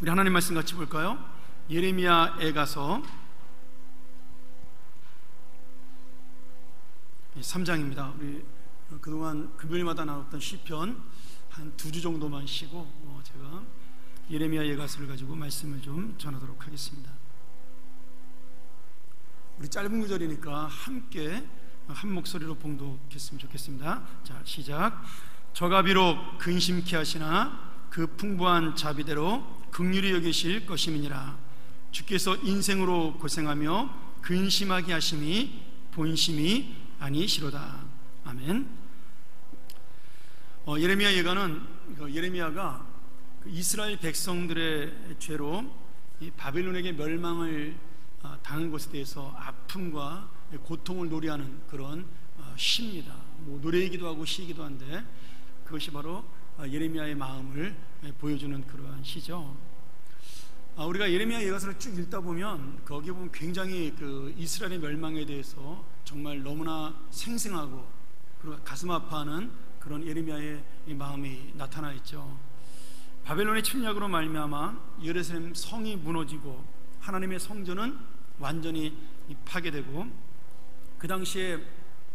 우리 하나님 말씀 같이 볼까요? 예레미야에 가서 3장입니다. 우리 그동안 금요일마다 나눴던 시편 한 2주 정도만 쉬고 제가 예레미야 예가서를 가지고 말씀을 좀 전하도록 하겠습니다. 우리 짧은 구절이니까 함께 한 목소리로 봉독했으면 좋겠습니다. 자, 시작. 저가 비록 근심케 하시나 그 풍부한 자비대로 긍휼히 여기실 것임이니라. 주께서 인생으로 고생하며 근심하게 하심이 본심이 아니시로다. 아멘. 예레미야 예가는 예레미야가 이스라엘 백성들의 죄로 이 바벨론에게 멸망을 당한 것에 대해서 아픔과 고통을 노래하는 그런 시입니다. 노래이기도 하고 시이기도 한데 그것이 바로 예레미야의 마음을 보여주는 그러한 시죠. 우리가 예레미야 예가서를 쭉 읽다 보면 거기에 보면 굉장히 그 이스라엘의 멸망에 대해서 정말 너무나 생생하고 그리고 가슴 아파하는 그런 예레미야의 마음이 나타나 있죠. 바벨론의 침략으로 말미암아 예루살렘 성이 무너지고 하나님의 성전은 완전히 파괴되고 그 당시에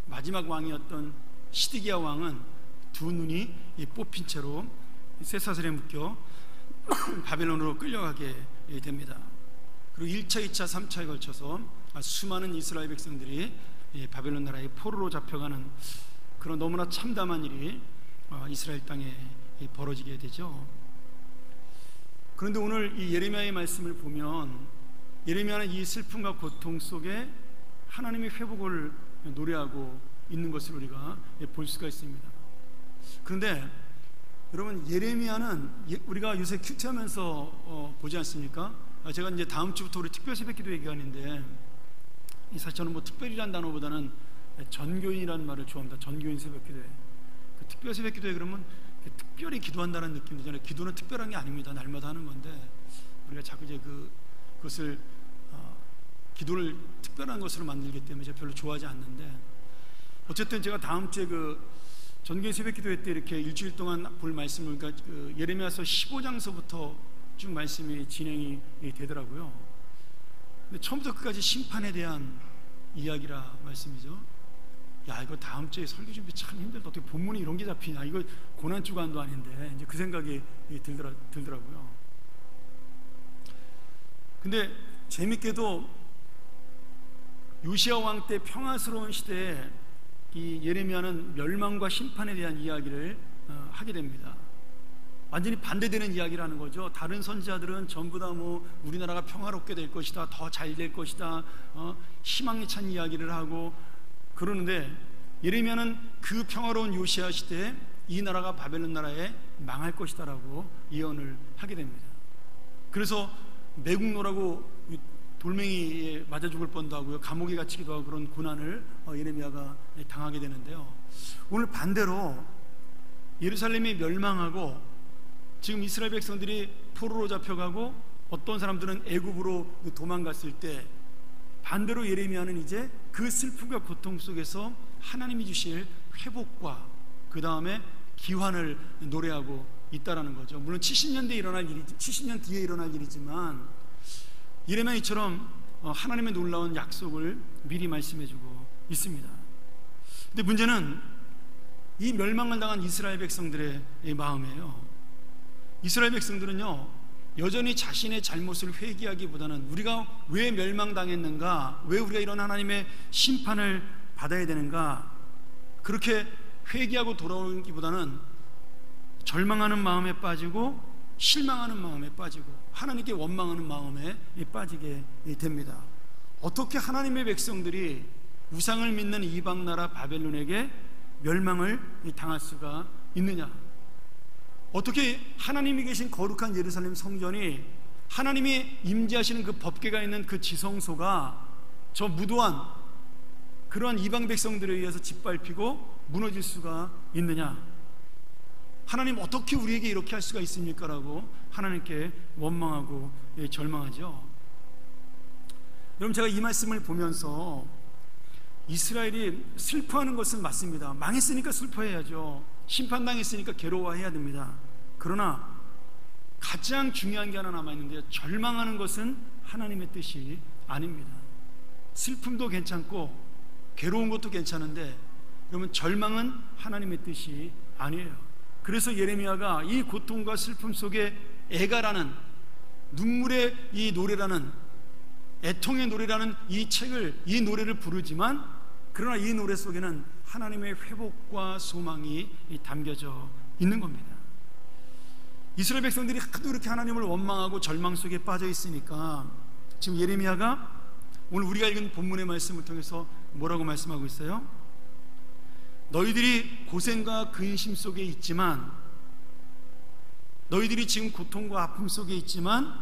마지막 왕이었던 시드기야 왕은 두 눈이 뽑힌 채로 쇠사슬에 묶여 바벨론으로 끌려가게 됩니다. 그리고 1차, 2차, 3차에 걸쳐서 수많은 이스라엘 백성들이 바벨론 나라의 포로로 잡혀가는 그런 너무나 참담한 일이 이스라엘 땅에 벌어지게 되죠. 그런데 오늘 이 예레미야의 말씀을 보면 예레미야는 이 슬픔과 고통 속에 하나님의 회복을 노래하고 있는 것을 우리가 볼 수가 있습니다. 그런데 여러분, 예레미야는 우리가 요새 큐티하면서 보지 않습니까? 제가 이제 다음 주부터 우리 특별 새벽기도 기간인데 사실 저는 특별이라는 단어보다는 전교인이라는 말을 좋아합니다. 전교인 새벽기도회. 그 특별 새벽기도회 그러면 특별히 기도한다는 느낌이잖아요. 기도는 특별한 게 아닙니다. 날마다 하는 건데 우리가 자꾸 이제 그것을 기도를 특별한 것으로 만들기 때문에 제가 별로 좋아하지 않는데, 어쨌든 제가 다음 주에 전교인 새벽기도회 때 이렇게 일주일 동안 볼 말씀을 그러니까 예레미야서 15장서부터 쭉 말씀이 진행이 되더라고요. 근데 처음부터 끝까지 심판에 대한 이야기라 말씀이죠. 야, 이거 다음 주에 설교 준비 참 힘들다. 어떻게 본문에 이런 게 잡히냐. 이거 고난 주간도 아닌데 이제 그 생각이 들더라고요. 근데 재밌게도 요시야 왕 때 평화스러운 시대에 이 예레미야는 멸망과 심판에 대한 이야기를 하게 됩니다. 완전히 반대되는 이야기를 하는 거죠. 다른 선지자들은 전부 다 우리나라가 평화롭게 될 것이다, 더 잘 될 것이다, 희망에 찬 이야기를 하고 그러는데 예레미야는 그 평화로운 요시야 시대에 이 나라가 바벨론 나라에 망할 것이다라고 예언을 하게 됩니다. 그래서 매국노라고 돌멩이에 맞아 죽을 뻔도 하고요, 감옥에 갇히기도 하고 그런 고난을 예레미야가 당하게 되는데요. 오늘 반대로 예루살렘이 멸망하고 지금 이스라엘 백성들이 포로로 잡혀가고 어떤 사람들은 애굽으로 도망갔을 때 반대로 예레미야는 이제 그 슬픔과 고통 속에서 하나님이 주실 회복과 그 다음에 기환을 노래하고 있다라는 거죠. 물론 70년 뒤에 일어날 일이지만 예레미야처럼 하나님의 놀라운 약속을 미리 말씀해주고 있습니다. 근데 문제는 이 멸망을 당한 이스라엘 백성들의 마음이에요. 이스라엘 백성들은요, 여전히 자신의 잘못을 회개하기보다는 우리가 왜 멸망당했는가, 왜 우리가 이런 하나님의 심판을 받아야 되는가, 그렇게 회개하고 돌아오기보다는 절망하는 마음에 빠지고 실망하는 마음에 빠지고 하나님께 원망하는 마음에 빠지게 됩니다. 어떻게 하나님의 백성들이 우상을 믿는 이방 나라 바벨론에게 멸망을 당할 수가 있느냐? 어떻게 하나님이 계신 거룩한 예루살렘 성전이, 하나님이 임재하시는 그 법궤가 있는 그 지성소가 저 무도한 그러한 이방 백성들에 의해서 짓밟히고 무너질 수가 있느냐? 하나님 어떻게 우리에게 이렇게 할 수가 있습니까? 라고 하나님께 원망하고 절망하죠. 여러분, 제가 이 말씀을 보면서 이스라엘이 슬퍼하는 것은 맞습니다. 망했으니까 슬퍼해야죠. 심판당했으니까 괴로워해야 됩니다. 그러나 가장 중요한 게 하나 남아있는데요, 절망하는 것은 하나님의 뜻이 아닙니다. 슬픔도 괜찮고 괴로운 것도 괜찮은데 그러면 절망은 하나님의 뜻이 아니에요. 그래서 예레미야가 이 고통과 슬픔 속에 애가라는, 눈물의 이 노래라는, 애통의 노래라는 이 노래를 부르지만, 그러나 이 노래 속에는 하나님의 회복과 소망이 담겨져 있는 겁니다. 이스라엘 백성들이 하도 이렇게 하나님을 원망하고 절망 속에 빠져 있으니까 지금 예레미야가 오늘 우리가 읽은 본문의 말씀을 통해서 뭐라고 말씀하고 있어요? 너희들이 고생과 근심 속에 있지만, 너희들이 지금 고통과 아픔 속에 있지만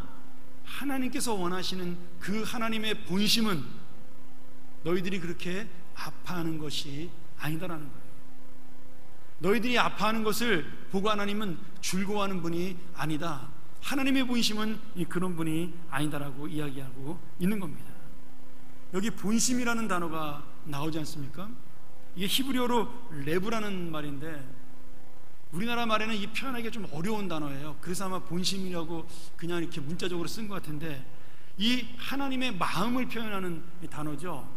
하나님께서 원하시는 그 하나님의 본심은 너희들이 그렇게 아파하는 것이 아니다라는 거예요. 너희들이 아파하는 것을 보고 하나님은 즐거워하는 분이 아니다, 하나님의 본심은 그런 분이 아니다라고 이야기하고 있는 겁니다. 여기 본심이라는 단어가 나오지 않습니까? 이게 히브리어로 레브라는 말인데 우리나라 말에는 이 표현하기가 좀 어려운 단어예요. 그래서 아마 본심이라고 그냥 이렇게 문자적으로 쓴 것 같은데, 이 하나님의 마음을 표현하는 단어죠.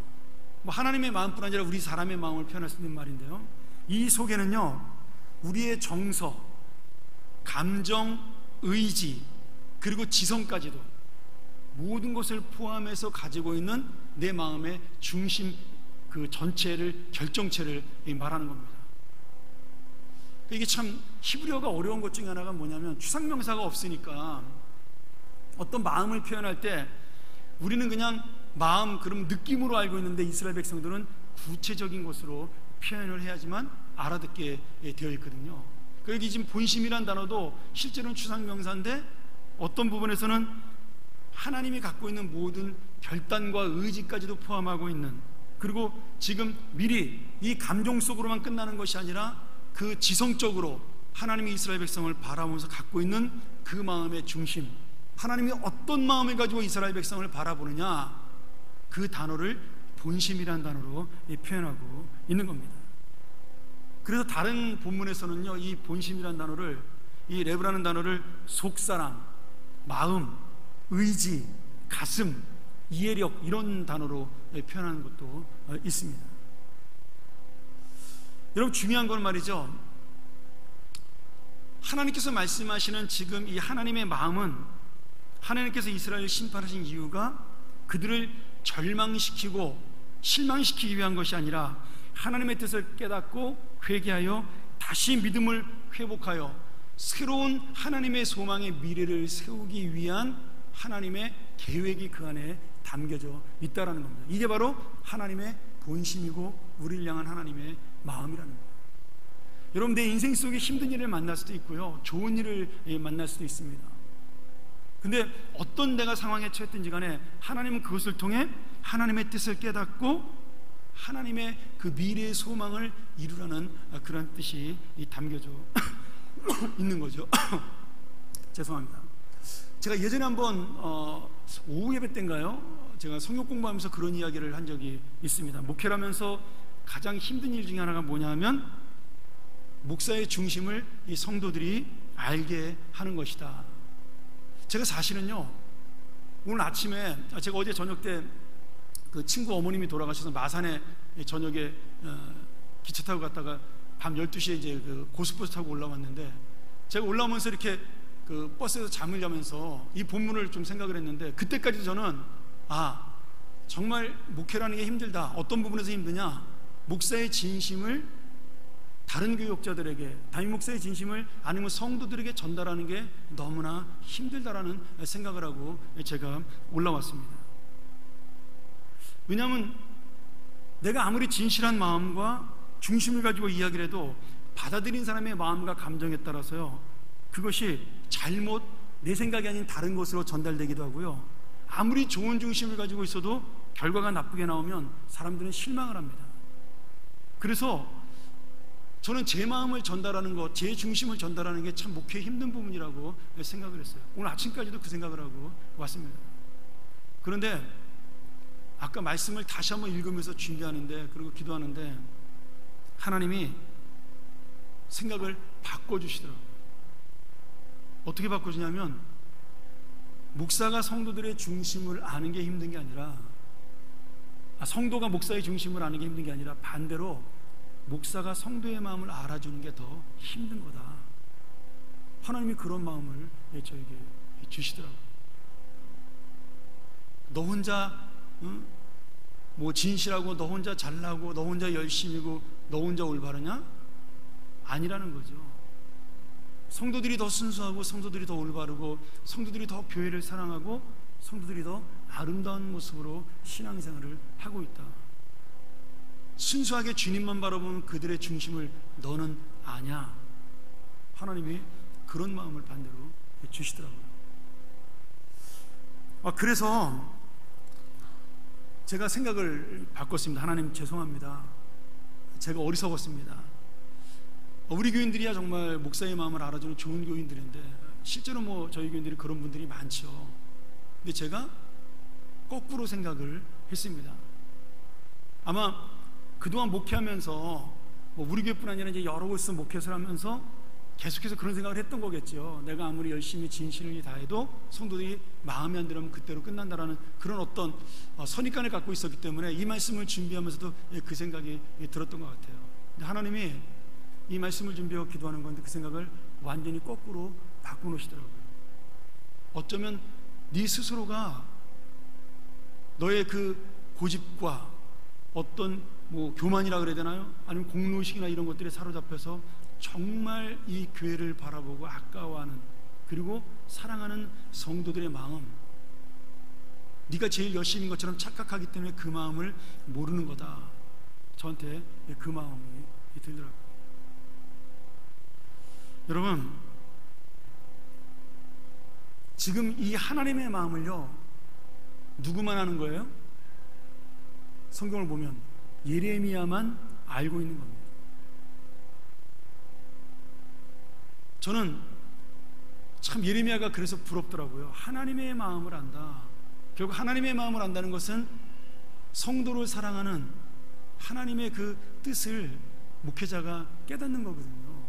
뭐 하나님의 마음뿐 아니라 우리 사람의 마음을 표현할 수 있는 말인데요, 이 속에는요 우리의 정서, 감정, 의지, 그리고 지성까지도 모든 것을 포함해서 가지고 있는 내 마음의 중심, 그 전체를, 결정체를 말하는 겁니다. 이게 참 히브리어가 어려운 것 중에 하나가 뭐냐면, 추상명사가 없으니까 어떤 마음을 표현할 때 우리는 그냥 마음, 그럼 느낌으로 알고 있는데 이스라엘 백성들은 구체적인 것으로 표현을 해야지만 알아듣게 되어 있거든요. 여기 지금 본심이란 단어도 실제로는 추상명사인데 어떤 부분에서는 하나님이 갖고 있는 모든 결단과 의지까지도 포함하고 있는, 그리고 지금 미리 이 감정 속으로만 끝나는 것이 아니라 그 지성적으로 하나님이 이스라엘 백성을 바라보면서 갖고 있는 그 마음의 중심, 하나님이 어떤 마음을 가지고 이스라엘 백성을 바라보느냐, 그 단어를 본심이라는 단어로 표현하고 있는 겁니다. 그래서 다른 본문에서는요 이 본심이라는 단어를, 이 레브라는 단어를 속사람, 마음, 의지, 가슴, 이해력, 이런 단어로 표현하는 것도 있습니다. 여러분, 중요한 건 말이죠, 하나님께서 말씀하시는 지금 이 하나님의 마음은, 하나님께서 이스라엘을 심판하신 이유가 그들을 절망시키고 실망시키기 위한 것이 아니라 하나님의 뜻을 깨닫고 회개하여 다시 믿음을 회복하여 새로운 하나님의 소망의 미래를 세우기 위한 하나님의 계획이 그 안에 담겨져 있다라는 겁니다. 이게 바로 하나님의 본심이고 우리를 향한 하나님의 마음이라는 거예요. 여러분, 내 인생 속에 힘든 일을 만날 수도 있고요, 좋은 일을 만날 수도 있습니다. 근데 어떤 내가 상황에 처했든지 간에 하나님은 그것을 통해 하나님의 뜻을 깨닫고 하나님의 그 미래의 소망을 이루라는 그런 뜻이 담겨져 있는 거죠. 죄송합니다. 제가 예전에 한번 오후 예배 때인가요? 제가 성경 공부하면서 그런 이야기를 한 적이 있습니다. 목회를 하면서 가장 힘든 일 중에 하나가 뭐냐면 목사의 중심을 이 성도들이 알게 하는 것이다. 제가 사실은요, 오늘 아침에, 제가 어제 저녁 때 그 친구 어머님이 돌아가셔서 마산에 저녁에 기차 타고 갔다가 밤 12시에 이제 그 고속버스 타고 올라왔는데, 제가 올라오면서 이렇게 그 버스에서 잠을 자면서 이 본문을 좀 생각을 했는데, 그때까지 저는 정말 목회라는 게 힘들다. 어떤 부분에서 힘드냐? 목사의 진심을 다른 교역자들에게, 담임 목사의 진심을 아니면 성도들에게 전달하는 게 너무나 힘들다라는 생각을 하고 제가 올라왔습니다. 왜냐하면 내가 아무리 진실한 마음과 중심을 가지고 이야기를 해도 받아들인 사람의 마음과 감정에 따라서요, 그것이 잘못, 내 생각이 아닌 다른 것으로 전달되기도 하고요, 아무리 좋은 중심을 가지고 있어도 결과가 나쁘게 나오면 사람들은 실망을 합니다. 그래서 저는 제 마음을 전달하는 것, 제 중심을 전달하는 게 참 목회의 힘든 부분이라고 생각을 했어요. 오늘 아침까지도 그 생각을 하고 왔습니다. 그런데 아까 말씀을 다시 한번 읽으면서 준비하는데, 그리고 기도하는데 하나님이 생각을 바꿔주시더라고요. 어떻게 바꿔주냐면, 목사가 성도들의 중심을 아는 게 힘든 게 아니라, 성도가 목사의 중심을 아는 게 힘든 게 아니라 반대로 목사가 성도의 마음을 알아주는 게 더 힘든 거다. 하나님이 그런 마음을 저에게 주시더라고요. 너 혼자 뭐 진실하고, 너 혼자 잘나고, 너 혼자 열심이고, 너 혼자 올바르냐? 아니라는 거죠. 성도들이 더 순수하고, 성도들이 더 올바르고, 성도들이 더 교회를 사랑하고, 성도들이 더 아름다운 모습으로 신앙생활을 하고 있다. 순수하게 주님만 바라보는 그들의 중심을 너는 아냐? 하나님이 그런 마음을 반대로 주시더라고요. 그래서 제가 생각을 바꿨습니다. 하나님 죄송합니다. 제가 어리석었습니다. 우리 교인들이야 정말 목사의 마음을 알아주는 좋은 교인들인데, 실제로 뭐 저희 교인들이 그런 분들이 많죠. 근데 제가 거꾸로 생각을 했습니다. 아마 그동안 목회하면서 뭐 우리 교회뿐 아니라 이제 여러 곳에서 목회를 하면서 계속해서 그런 생각을 했던 거겠죠. 내가 아무리 열심히 진실을 다해도 성도들이 마음에 안 들으면 그때로 끝난다라는 그런 어떤 선입관을 갖고 있었기 때문에 이 말씀을 준비하면서도 그 생각이 들었던 것 같아요. 근데 하나님이 이 말씀을 준비하고 기도하는 건데 그 생각을 완전히 거꾸로 바꿔놓으시더라고요. 어쩌면 네 스스로가 너의 그 고집과 어떤 뭐 교만이라 그래야 되나요? 아니면 공로의식이나 이런 것들에 사로잡혀서 정말 이 교회를 바라보고 아까워하는, 그리고 사랑하는 성도들의 마음, 네가 제일 열심인 것처럼 착각하기 때문에 그 마음을 모르는 거다. 저한테 그 마음이 들더라고요. 여러분, 지금 이 하나님의 마음을요, 누구만 아는 거예요? 성경을 보면 예레미야만 알고 있는 겁니다. 저는 참 예레미야가 그래서 부럽더라고요. 하나님의 마음을 안다. 결국 하나님의 마음을 안다는 것은 성도를 사랑하는 하나님의 그 뜻을 목회자가 깨닫는 거거든요.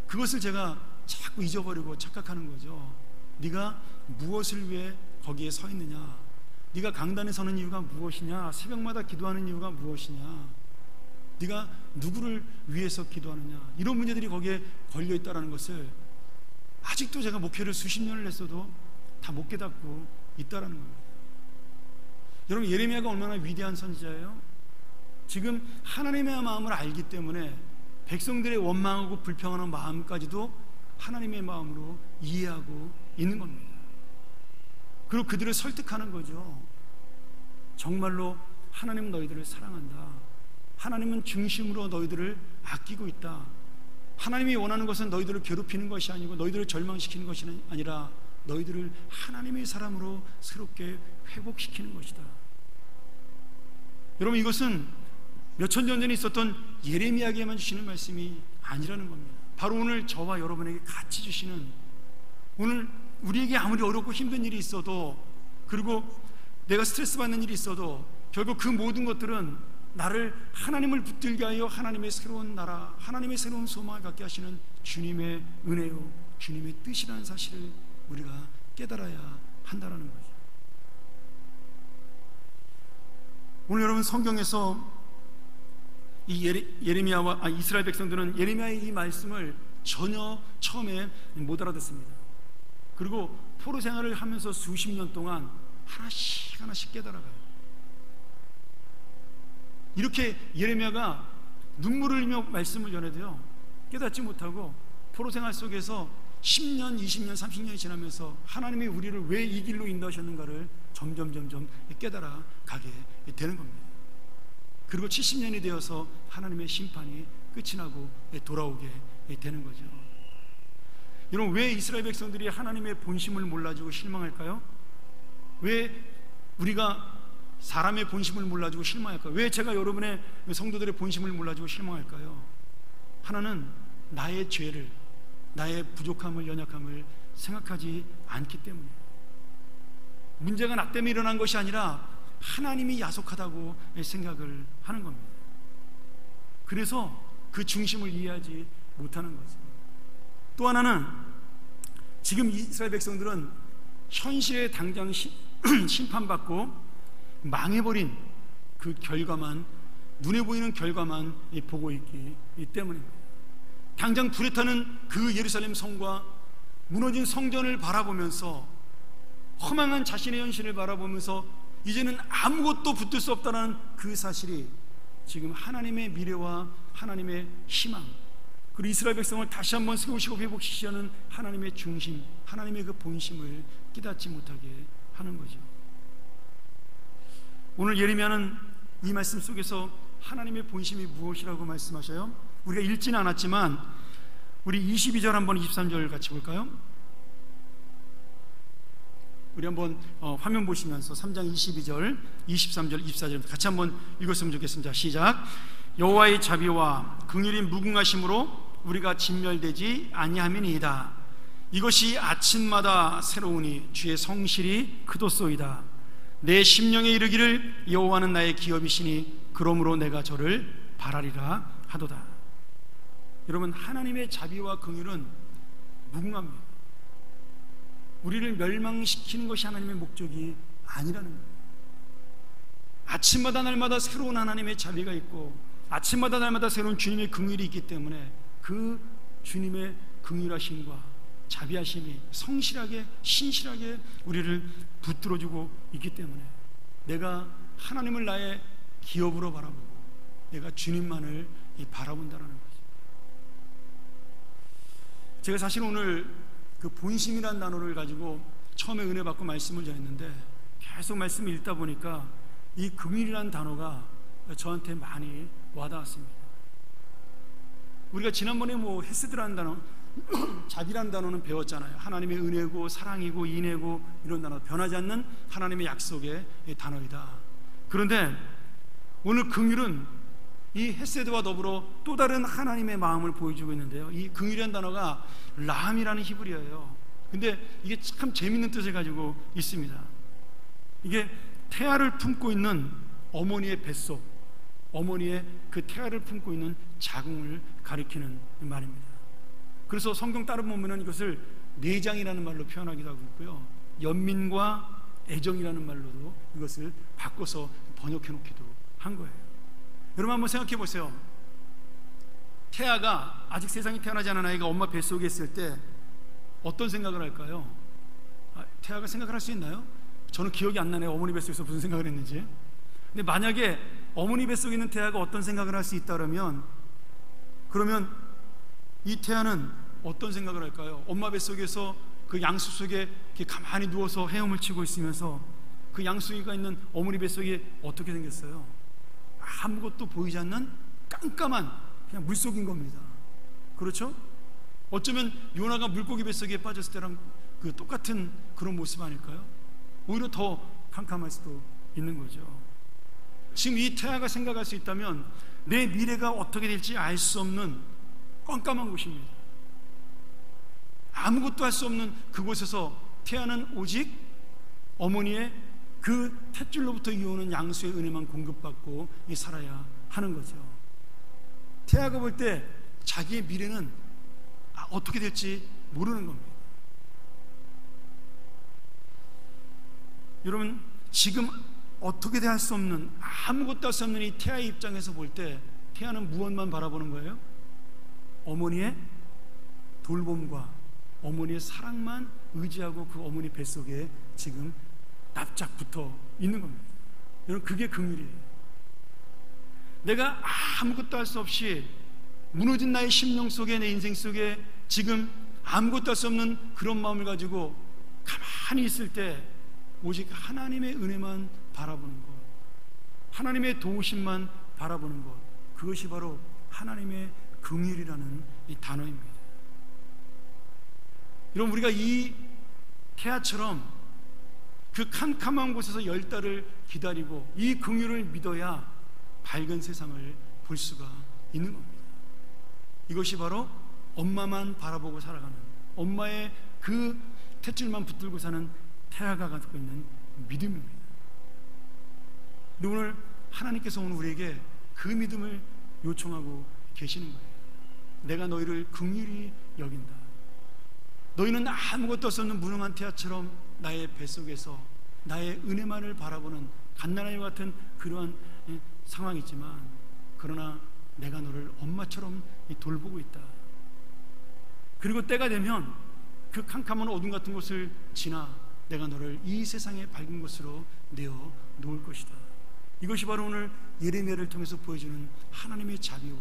그것을 제가 자꾸 잊어버리고 착각하는 거죠. 네가 무엇을 위해 거기에 서 있느냐, 네가 강단에 서는 이유가 무엇이냐, 새벽마다 기도하는 이유가 무엇이냐, 네가 누구를 위해서 기도하느냐, 이런 문제들이 거기에 걸려있다는 것을 아직도 제가 목회를 수십 년을 했어도 다 못 깨닫고 있다는 겁니다. 여러분, 예레미야가 얼마나 위대한 선지자예요? 지금 하나님의 마음을 알기 때문에 백성들의 원망하고 불평하는 마음까지도 하나님의 마음으로 이해하고 있는 겁니다. 그리고 그들을 설득하는 거죠. 정말로 하나님은 너희들을 사랑한다. 하나님은 중심으로 너희들을 아끼고 있다. 하나님이 원하는 것은 너희들을 괴롭히는 것이 아니고 너희들을 절망시키는 것이 아니라 너희들을 하나님의 사람으로 새롭게 회복시키는 것이다. 여러분, 이것은 몇천 년 전에 있었던 예레미야에게만 주시는 말씀이 아니라는 겁니다. 바로 오늘 저와 여러분에게 같이 주시는, 오늘 우리에게 아무리 어렵고 힘든 일이 있어도, 그리고 내가 스트레스 받는 일이 있어도 결국 그 모든 것들은 나를 하나님을 붙들게 하여 하나님의 새로운 나라, 하나님의 새로운 소망을 갖게 하시는 주님의 은혜요, 주님의 뜻이라는 사실을 우리가 깨달아야 한다는 거죠. 오늘 여러분, 성경에서 이 예레미야와 이스라엘 백성들은 예레미야의 이 말씀을 전혀 처음에 못 알아듣습니다. 그리고 포로 생활을 하면서 수십 년 동안 하나씩 하나씩 깨달아가요. 이렇게 예레미야가 눈물을 흘리며 말씀을 전해도요, 깨닫지 못하고 포로 생활 속에서 10년, 20년, 30년이 지나면서 하나님이 우리를 왜 이 길로 인도하셨는가를 점점 깨달아 가게 되는 겁니다. 그리고 70년이 되어서 하나님의 심판이 끝이 나고 돌아오게 되는 거죠. 여러분, 왜 이스라엘 백성들이 하나님의 본심을 몰라주고 실망할까요? 왜 우리가 사람의 본심을 몰라주고 실망할까요? 왜 제가 여러분의 성도들의 본심을 몰라주고 실망할까요? 하나는 나의 죄를, 나의 부족함을, 연약함을 생각하지 않기 때문에. 문제가 나 때문에 일어난 것이 아니라 하나님이 야속하다고 생각을 하는 겁니다. 그래서 그 중심을 이해하지 못하는 거죠. 또 하나는 지금 이스라엘 백성들은 현실에 당장 심판받고 망해버린 그 결과만, 눈에 보이는 결과만 보고 있기 때문입니다. 당장 불에 타는 그 예루살렘 성과 무너진 성전을 바라보면서, 허망한 자신의 현실을 바라보면서 이제는 아무것도 붙들 수 없다는 그 사실이 지금 하나님의 미래와 하나님의 희망, 그리고 이스라엘 백성을 다시 한번 세우시고 회복시키려는 하나님의 중심, 하나님의 그 본심을 깨닫지 못하게 하는 거죠. 오늘 예레미야는 이 말씀 속에서 하나님의 본심이 무엇이라고 말씀하셔요? 우리가 읽지는 않았지만 우리 22절 한번 23절 같이 볼까요? 우리 한번 화면 보시면서 3장 22절, 23절, 24절 같이 한번 읽었으면 좋겠습니다. 시작. 여호와의 자비와 긍휼이 무궁하심으로 우리가 진멸되지 아니함이니이다. 이것이 아침마다 새로우니 주의 성실이 크도소이다. 내 심령에 이르기를 여호와는 나의 기업이시니 그러므로 내가 저를 바라리라 하도다. 여러분, 하나님의 자비와 긍휼은 무궁합니다. 우리를 멸망시키는 것이 하나님의 목적이 아니라는 거예요. 아침마다 날마다 새로운 하나님의 자비가 있고 아침마다 날마다 새로운 주님의 긍휼이 있기 때문에 그 주님의 긍휼하심과 자비하심이 성실하게 신실하게 우리를 붙들어주고 있기 때문에 내가 하나님을 나의 기업으로 바라보고 내가 주님만을 바라본다는 거죠. 제가 사실 오늘 그 본심이라는 단어를 가지고 처음에 은혜 받고 말씀을 전했는데 계속 말씀을 읽다 보니까 이 긍휼이라는 단어가 저한테 많이 와닿았습니다. 우리가 지난번에 헤세드라는 단어, 자비라는 단어는 배웠잖아요. 하나님의 은혜고 사랑이고 인애고 이런 단어, 변하지 않는 하나님의 약속의 단어이다. 그런데 오늘 긍휼은 이 헤세드와 더불어 또 다른 하나님의 마음을 보여주고 있는데요. 이 긍휼이라는 단어가 라함이라는 히브리어예요. 근데 이게 참 재밌는 뜻을 가지고 있습니다. 이게 태아를 품고 있는 어머니의 뱃속, 어머니의 그 태아를 품고 있는 자궁을 가리키는 말입니다. 그래서 성경 다른 보면은 이것을 내장이라는 말로 표현하기도 하고 있고요, 연민과 애정이라는 말로도 이것을 바꿔서 번역해 놓기도 한 거예요. 여러분 한번 생각해 보세요. 태아가, 아직 세상에 태어나지 않은 아이가 엄마 뱃속에 있을 때 어떤 생각을 할까요? 태아가 생각을 할 수 있나요? 저는 기억이 안 나네요. 어머니 뱃속에서 무슨 생각을 했는지. 근데 만약에 어머니 뱃속에 있는 태아가 어떤 생각을 할 수 있다 그러면 이 태아는 어떤 생각을 할까요? 엄마 뱃속에서 그 양수 속에 이렇게 가만히 누워서 헤엄을 치고 있으면서 그 양수기가 있는 어머니 뱃속이 어떻게 생겼어요? 아무것도 보이지 않는 깜깜한 그냥 물속인 겁니다. 그렇죠? 어쩌면 요나가 물고기 뱃속에 빠졌을 때랑 그 똑같은 그런 모습 아닐까요? 오히려 더 캄캄할 수도 있는 거죠. 지금 이 태아가 생각할 수 있다면 내 미래가 어떻게 될지 알 수 없는 깜깜한 곳입니다. 아무것도 할 수 없는 그곳에서 태아는 오직 어머니의 그 탯줄로부터 이어오는 양수의 은혜만 공급받고 살아야 하는 거죠. 태아가 볼 때 자기의 미래는 어떻게 될지 모르는 겁니다. 여러분, 지금 어떻게 할 수 없는, 아무것도 할 수 없는 이 태아의 입장에서 볼 때 태아는 무엇만 바라보는 거예요? 어머니의 돌봄과 어머니의 사랑만 의지하고 그 어머니 뱃속에 지금 납작 붙어 있는 겁니다. 여러분, 그게 긍휼이에요. 내가 아무것도 할 수 없이 무너진 나의 심령 속에, 내 인생 속에 지금 아무것도 할 수 없는 그런 마음을 가지고 가만히 있을 때 오직 하나님의 은혜만 바라보는 것, 하나님의 도우심만 바라보는 것, 그것이 바로 하나님의 긍휼이라는 이 단어입니다. 여러분, 우리가 이 태아처럼 그 캄캄한 곳에서 10달을 기다리고 이 긍휼을 믿어야 밝은 세상을 볼 수가 있는 겁니다. 이것이 바로 엄마만 바라보고 살아가는, 엄마의 그 탯줄만 붙들고 사는 태아가 갖고 있는 믿음입니다. 오늘 하나님께서 오늘 우리에게 그 믿음을 요청하고 계시는 거예요. 내가 너희를 긍휼히 여긴다. 너희는 아무것도 할 수 없는 무능한 태아처럼 나의 뱃속에서 나의 은혜만을 바라보는 갓난아이와 같은 그러한 상황이지만, 그러나 내가 너를 엄마처럼 돌보고 있다. 그리고 때가 되면 그 캄캄한 어둠 같은 곳을 지나 내가 너를 이 세상의 밝은 곳으로 내어 놓을 것이다. 이것이 바로 오늘 예레미야를 통해서 보여주는 하나님의 자비와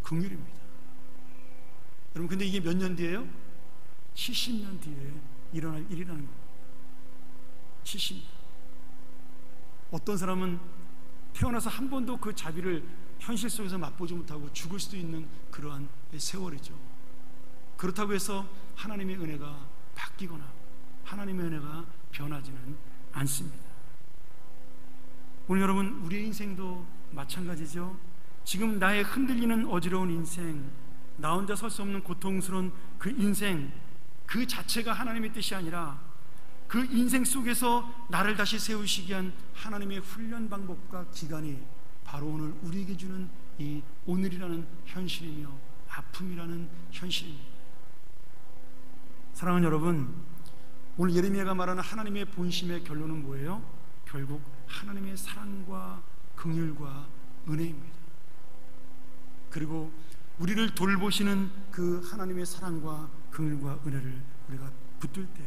긍휼입니다. 여러분, 근데 이게 몇 년 뒤에요? 70년 뒤에 일어날 일이라는 겁니다. 70년. 어떤 사람은 태어나서 한 번도 그 자비를 현실 속에서 맛보지 못하고 죽을 수도 있는 그러한 세월이죠. 그렇다고 해서 하나님의 은혜가 바뀌거나 하나님의 은혜가 변하지는 않습니다. 오늘 여러분, 우리의 인생도 마찬가지죠. 지금 나의 흔들리는 어지러운 인생, 나 혼자 설 수 없는 고통스러운 그 인생, 그 자체가 하나님의 뜻이 아니라 그 인생 속에서 나를 다시 세우시기 위한 하나님의 훈련 방법과 기간이 바로 오늘 우리에게 주는 이 오늘이라는 현실이며 아픔이라는 현실입니다. 사랑하는 여러분, 오늘 예레미야가 말하는 하나님의 본심의 결론은 뭐예요? 결국 하나님의 사랑과 긍휼과 은혜입니다. 그리고 우리를 돌보시는 그 하나님의 사랑과 긍휼과 은혜를 우리가 붙들 때,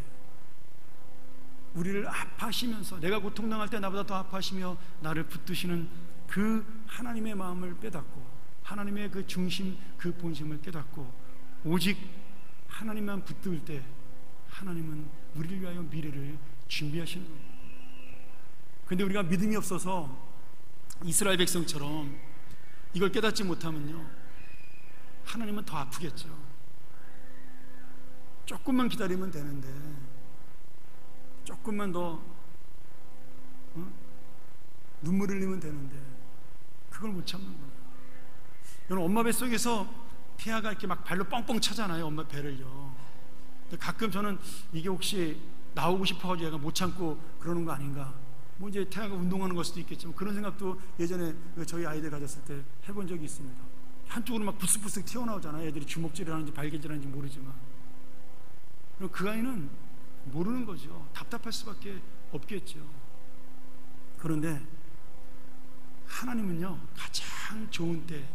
우리를 아파하시면서 내가 고통당할 때 나보다 더 아파하시며 나를 붙드시는 그 하나님의 마음을 깨닫고, 하나님의 그 중심, 그 본심을 깨닫고 오직 하나님만 붙들 때 하나님은 우리를 위하여 미래를 준비하시는 겁니다. 그런데 우리가 믿음이 없어서 이스라엘 백성처럼 이걸 깨닫지 못하면요, 하나님은 더 아프겠죠. 조금만 기다리면 되는데, 조금만 더 눈물을 흘리면 되는데 그걸 못 참는구나. 여러분, 엄마 뱃속에서 태아가 이렇게 막 발로 뻥뻥 차잖아요, 엄마 배를요. 근데 가끔 저는 이게 혹시 나오고 싶어가지고 얘가 못 참고 그러는 거 아닌가, 뭐 이제 태아가 운동하는 걸 수도 있겠지만 그런 생각도 예전에 저희 아이들 가졌을 때 해본 적이 있습니다. 한쪽으로 막 부스부스 튀어나오잖아요. 애들이 주먹질을 하는지 발개질을 하는지 모르지만. 그럼 그 아이는 모르는 거죠. 답답할 수밖에 없겠죠. 그런데 하나님은요, 가장 좋은 때,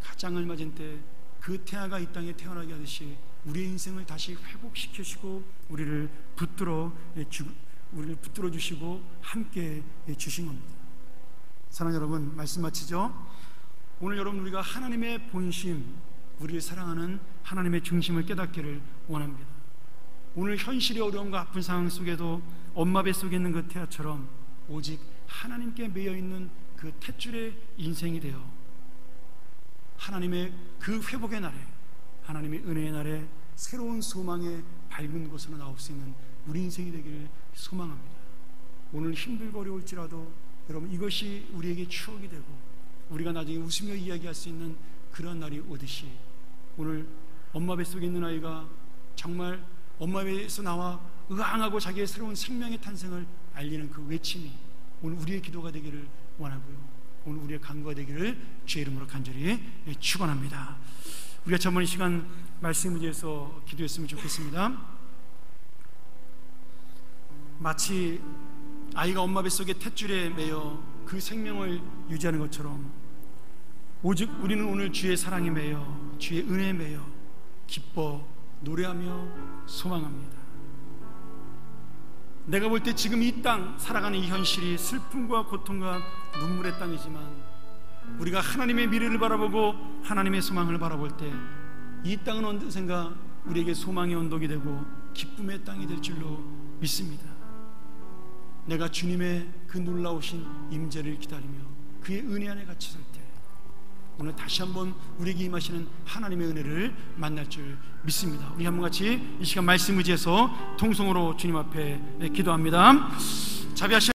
가장 알맞은 때 그 태아가 이 땅에 태어나게 하듯이 우리의 인생을 다시 회복시키시고 우리를 붙들어 주시고 함께 주신 겁니다. 사랑하는 여러분, 말씀 마치죠. 오늘 여러분, 우리가 하나님의 본심, 우리를 사랑하는 하나님의 중심을 깨닫기를 원합니다. 오늘 현실의 어려움과 아픈 상황 속에도 엄마 뱃속에 있는 그 태아처럼 오직 하나님께 매여있는 그 탯줄의 인생이 되어 하나님의 그 회복의 날에, 하나님의 은혜의 날에 새로운 소망의 밝은 곳으로 나올 수 있는 우리 인생이 되기를 소망합니다. 오늘 힘들고 어려울지라도 여러분, 이것이 우리에게 추억이 되고 우리가 나중에 웃으며 이야기할 수 있는 그런 날이 오듯이, 오늘 엄마 뱃속에 있는 아이가 정말 엄마 배에서 나와 의항하고 자기의 새로운 생명의 탄생을 알리는 그 외침이 오늘 우리의 기도가 되기를 원하고요, 오늘 우리의 간구가 되기를 주의 이름으로 간절히 축원합니다. 우리가 한번 이 시간 말씀 문제에서 기도했으면 좋겠습니다. 마치 아이가 엄마 뱃속에 탯줄에 매여 그 생명을 유지하는 것처럼 오직 우리는 오늘 주의 사랑에 매여, 주의 은혜에 매여 기뻐 노래하며 소망합니다. 내가 볼 때 지금 이 땅 살아가는 이 현실이 슬픔과 고통과 눈물의 땅이지만 우리가 하나님의 미래를 바라보고 하나님의 소망을 바라볼 때 이 땅은 언젠가 우리에게 소망의 언덕이 되고 기쁨의 땅이 될 줄로 믿습니다. 내가 주님의 그 놀라우신 임재를 기다리며 그의 은혜 안에 갇혀 설 때 오늘 다시 한번 우리에게 임하시는 하나님의 은혜를 만날 줄 믿습니다. 우리 한번 같이 이 시간 말씀 의지해서 통성으로 주님 앞에 기도합니다. 자비하신